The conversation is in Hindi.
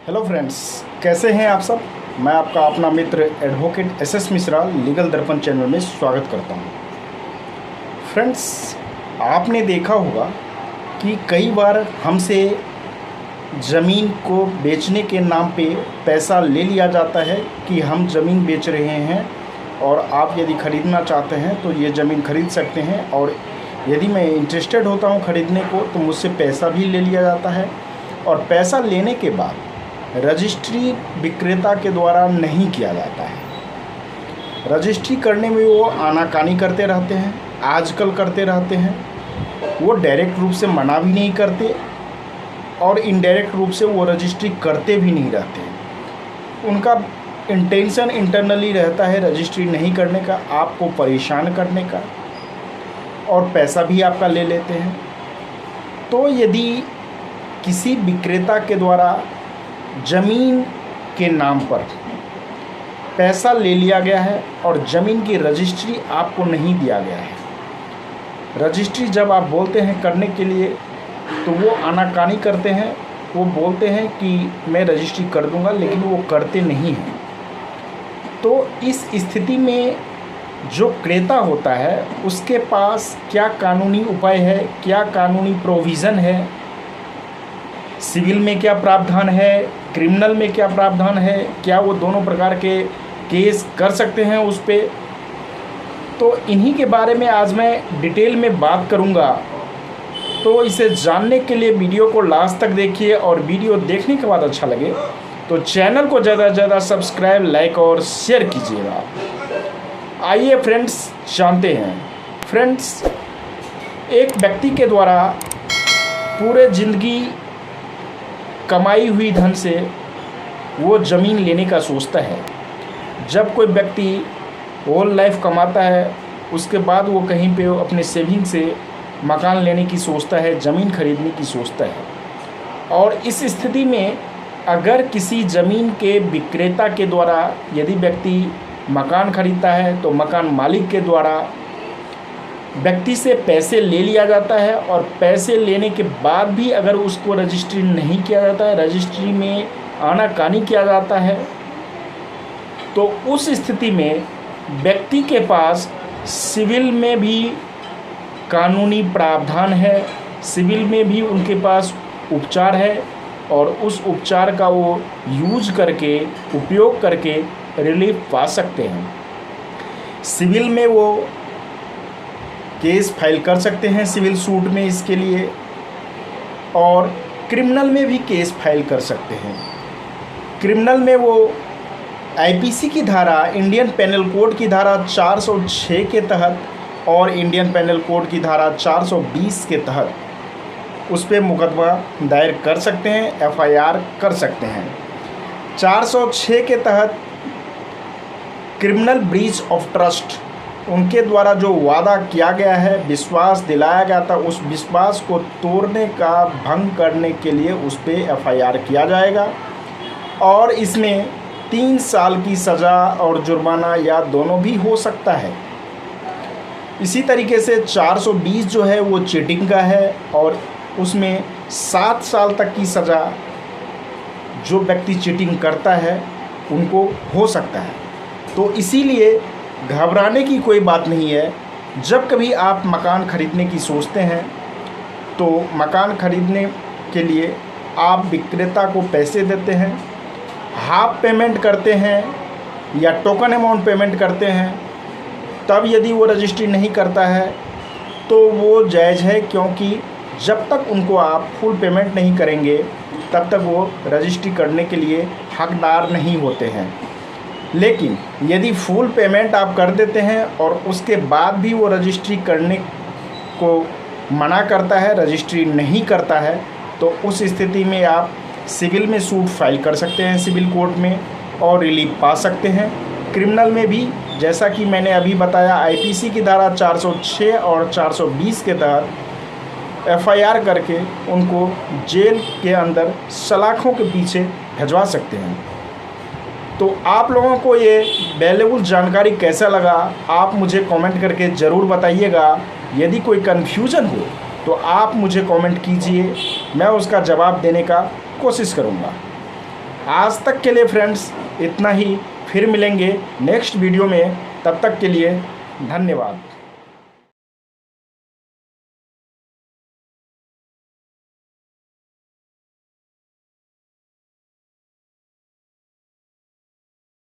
हेलो फ्रेंड्स, कैसे हैं आप सब। मैं आपका अपना मित्र एडवोकेट एसएस मिश्रा लीगल दर्पण चैनल में स्वागत करता हूं। फ्रेंड्स, आपने देखा होगा कि कई बार हमसे ज़मीन को बेचने के नाम पे पैसा ले लिया जाता है कि हम ज़मीन बेच रहे हैं और आप यदि ख़रीदना चाहते हैं तो ये ज़मीन ख़रीद सकते हैं, और यदि मैं इंटरेस्टेड होता हूँ ख़रीदने को तो मुझसे पैसा भी ले लिया जाता है। और पैसा लेने के बाद रजिस्ट्री विक्रेता के द्वारा नहीं किया जाता है। रजिस्ट्री करने में वो आनाकानी करते रहते हैं, आजकल करते रहते हैं। वो डायरेक्ट रूप से मना भी नहीं करते और इनडायरेक्ट रूप से वो रजिस्ट्री करते भी नहीं रहते हैं। उनका इंटेंशन इंटरनली रहता है रजिस्ट्री नहीं करने का, आपको परेशान करने का, और पैसा भी आपका ले लेते हैं। तो यदि किसी विक्रेता के द्वारा ज़मीन के नाम पर पैसा ले लिया गया है और ज़मीन की रजिस्ट्री आपको नहीं दिया गया है, रजिस्ट्री जब आप बोलते हैं करने के लिए तो वो आनाकानी करते हैं। वो बोलते हैं कि मैं रजिस्ट्री कर दूंगा, लेकिन वो करते नहीं हैं। तो इस स्थिति में जो क्रेता होता है उसके पास क्या कानूनी उपाय है, क्या कानूनी प्रोविज़न है, सिविल में क्या प्रावधान है, क्रिमिनल में क्या प्रावधान है, क्या वो दोनों प्रकार के केस कर सकते हैं उस पर। तो इन्हीं के बारे में आज मैं डिटेल में बात करूंगा। तो इसे जानने के लिए वीडियो को लास्ट तक देखिए, और वीडियो देखने के बाद अच्छा लगे तो चैनल को ज़्यादा से ज़्यादा सब्सक्राइब, लाइक और शेयर कीजिएगा। आइए फ्रेंड्स जानते हैं। फ्रेंड्स, एक व्यक्ति के द्वारा पूरे ज़िंदगी कमाई हुई धन से वो ज़मीन लेने का सोचता है। जब कोई व्यक्ति होल लाइफ कमाता है उसके बाद वो कहीं पे अपने सेविंग से मकान लेने की सोचता है, ज़मीन खरीदने की सोचता है। और इस स्थिति में अगर किसी ज़मीन के विक्रेता के द्वारा यदि व्यक्ति मकान खरीदता है तो मकान मालिक के द्वारा व्यक्ति से पैसे ले लिया जाता है, और पैसे लेने के बाद भी अगर उसको रजिस्ट्री नहीं किया जाता है, रजिस्ट्री में आनाकानी किया जाता है, तो उस स्थिति में व्यक्ति के पास सिविल में भी कानूनी प्रावधान है, सिविल में भी उनके पास उपचार है, और उस उपचार का वो यूज करके, उपयोग करके रिलीफ पा सकते हैं। सिविल में वो केस फाइल कर सकते हैं सिविल सूट में इसके लिए, और क्रिमिनल में भी केस फाइल कर सकते हैं। क्रिमिनल में वो आईपीसी की धारा, इंडियन पेनल कोड की धारा 406 के तहत और इंडियन पेनल कोड की धारा 420 के तहत उस पर मुकदमा दायर कर सकते हैं, एफआईआर कर सकते हैं। 406 के तहत क्रिमिनल ब्रीच ऑफ ट्रस्ट, उनके द्वारा जो वादा किया गया है, विश्वास दिलाया गया था, उस विश्वास को तोड़ने का, भंग करने के लिए उस पर एफआईआर किया जाएगा, और इसमें 3 साल की सज़ा और जुर्माना या दोनों भी हो सकता है। इसी तरीके से 420 जो है वो चीटिंग का है, और उसमें 7 साल तक की सज़ा जो व्यक्ति चीटिंग करता है उनको हो सकता है। तो इसीलिए घबराने की कोई बात नहीं है। जब कभी आप मकान खरीदने की सोचते हैं तो मकान खरीदने के लिए आप विक्रेता को पैसे देते हैं, हाफ पेमेंट करते हैं या टोकन अमाउंट पेमेंट करते हैं, तब यदि वो रजिस्ट्री नहीं करता है तो वो जायज़ है, क्योंकि जब तक उनको आप फुल पेमेंट नहीं करेंगे तब तक वो रजिस्ट्री करने के लिए हकदार नहीं होते हैं। लेकिन यदि फुल पेमेंट आप कर देते हैं और उसके बाद भी वो रजिस्ट्री करने को मना करता है, रजिस्ट्री नहीं करता है, तो उस स्थिति में आप सिविल में सूट फाइल कर सकते हैं सिविल कोर्ट में, और रिलीफ पा सकते हैं। क्रिमिनल में भी जैसा कि मैंने अभी बताया, आईपीसी की धारा 406 और 420 के तहत एफआईआर करके उनको जेल के अंदर सलाखों के पीछे भिजवा सकते हैं। तो आप लोगों को ये वैल्यूबल जानकारी कैसा लगा, आप मुझे कमेंट करके ज़रूर बताइएगा। यदि कोई कन्फ्यूज़न हो तो आप मुझे कमेंट कीजिए, मैं उसका जवाब देने का कोशिश करूँगा। आज तक के लिए फ्रेंड्स इतना ही। फिर मिलेंगे नेक्स्ट वीडियो में, तब तक के लिए धन्यवाद।